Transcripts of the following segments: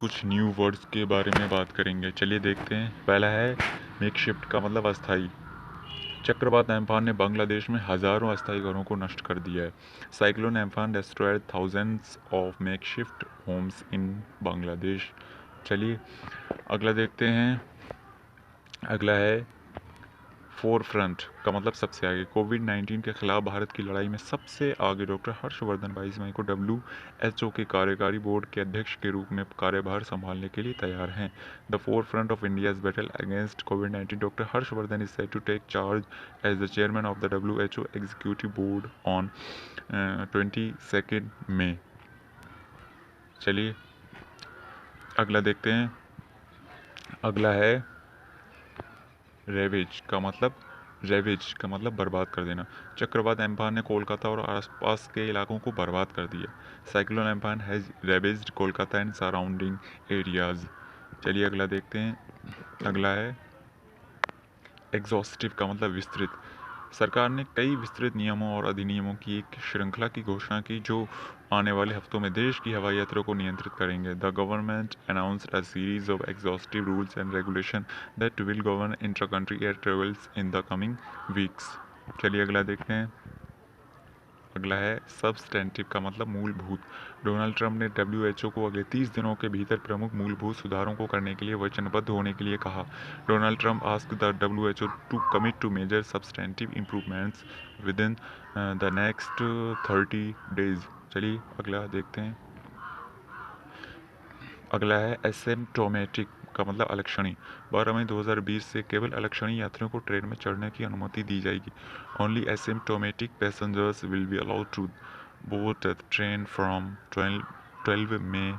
कुछ new words के बारे में बात करेंगे। चलिए देखते हैं। पहला है मेकशिफ्ट का मतलब अस्थाई। चक्रवात एम्फान ने बांग्लादेश में हजारों अस्थायी घरों को नष्ट कर दिया है। Cyclone Amphan destroyed thousands of makeshift homes in Bangladesh. चलिए अगला देखते हैं। अगला है फोर फ्रंट का मतलब सबसे आगे। कोविड-19 के खिलाफ भारत की लड़ाई में सबसे आगे डॉक्टर हर्षवर्धन 22 मई को WHO के कार्यकारी बोर्ड के अध्यक्ष के रूप में कार्यभार संभालने के लिए तैयार हैं। The forefront of India's battle against कोविड-19 doctor Harshvardhan is set to take charge as the chairman of the WHO executive board on 22 मई। चलिए अगला देखते हैं। अगला है रेवेज का मतलब बर्बाद कर देना। चक्रवात एम्फान ने कोलकाता और आसपास के इलाकों को बर्बाद कर दिया। Cyclone Amphan has ravaged Kolkata and surrounding areas. चलिए अगला देखते हैं। अगला है एग्जॉस्टिव का मतलब विस्तृत। सरकार ने कई विस्तृत नियमों और अधिनियमों की एक श्रृंखला की घोषणा की जो आने वाले हफ्तों में देश की हवाई यात्रा को नियंत्रित करेंगे। The government announced a series of exhaustive rules and regulation that will govern intra country air travels in the coming weeks. चलिए अगला देखते हैं। अगला है सब्सटेंटिव का मतलब मूलभूत। डोनाल्ड ट्रंप ने WHO को अगले 30 दिनों के भीतर प्रमुख मूलभूत सुधारों को करने के लिए वचनबद्ध होने के लिए कहा। Donald Trump ask the WHO to commit to major substantive improvements within the next 30 days. चलिए अगला देखते हैं। अगला है एसिम्प्टोमेटिक का मतलब अलक्षणी। 12 मई 2020 से केवल अलक्षणी यात्रियों को ट्रेन में चढ़ने की अनुमति दी जाएगी। Only asymptomatic passengers will be allowed to board the train from 12 मई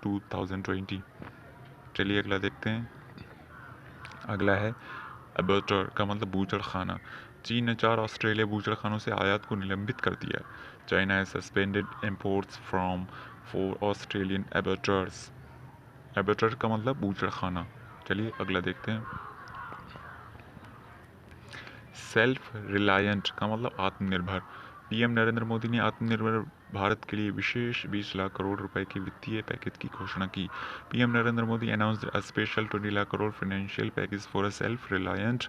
2020। चलिए अगला देखते हैं। अगला है अबॉर्टर का मतलब बूचड़ खाना। चीन ने 4 ऑस्ट्रेलिया बूचड़ खानों से आयात को निलंबित कर दिया है। China has suspended imports from 4 Australian abattoirs. Abattoir का मतलब बूचड़ खाना। चलिए अगला देखते हैं। सेल्फ रिलायंट का मतलब आत्मनिर्भर। पीएम नरेंद्र मोदी ने आत्मनिर्भर भारत के लिए विशेष 20 लाख करोड़ रुपए के वित्तीय पैकेज की घोषणा की। PM Narendra Modi announced a special 20 lakh crore financial package for a self reliant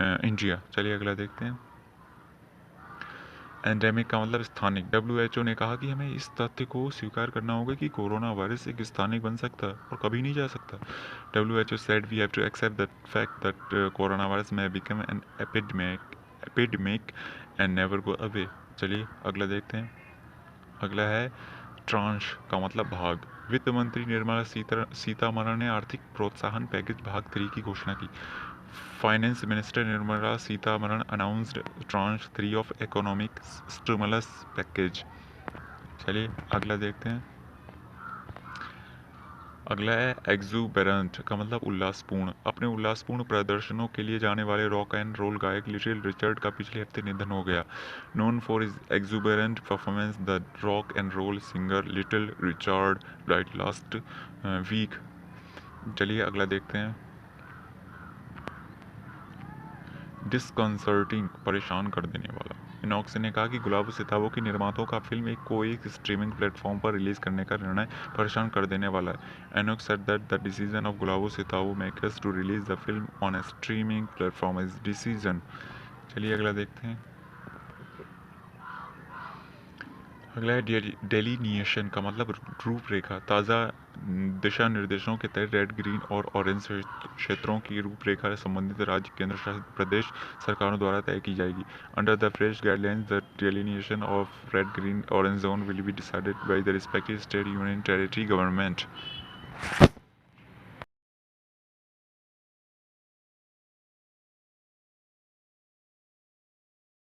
India. चलिए अगला देखते हैं। एंडेमिक का मतलब स्थानिक। WHO ने कहा कि हमें इस तथ्य को स्वीकार करना होगा कि कोरोना वायरस एक स्थानिक बन सकता है और कभी नहीं जा सकता। WHO said we have to accept the fact that coronavirus may become an epidemic and never go away। चलिए अगला देखते हैं। अगला है ट्रांश का मतलब भाग। वित्त मंत्री निर्मला सीतारमण ने आर्थिक प्रोत्साहन पैकेज भाग 3 की घोषणा की। Finance minister Nirmala Sitharaman announced tranche 3 of economic stimulus package. चलिए अगला देखते हैं। अगला है एक्सुबेरेंट का मतलब उल्लासपूर्ण। अपने उल्लासपूर्ण प्रदर्शनों के लिए जाने वाले रॉक एंड रोल गायक लिटिल रिचर्ड का पिछले हफ्ते निधन हो गया। Known for his exuberant performance the rock and roll singer Little Richard died last week. चलिए अगला देखते हैं। डिस्कंसर्टिंग परेशान कर देने वाला। इनॉक्स ने कहा कि गुलाबो सिताबो की निर्माताओं का फिल्म को एक स्ट्रीमिंग प्लेटफॉर्म पर रिलीज करने का निर्णय परेशान कर देने वाला है। Inox said that the decision of Gulabo Sitabo makers to release the film on a streaming platform is decision. चलिए अगला देखते हैं। अगला है डेलिनिएशन का मतलब रूपरेखा। ताज़ा दिशा निर्देशों के तहत रेड ग्रीन और ऑरेंज क्षेत्रों की रूपरेखा संबंधित राज्य केंद्र शासित प्रदेश सरकारों द्वारा तय की जाएगी। Under the fresh guidelines the delineation of red green orange zone will be decided by the respective state union territory government.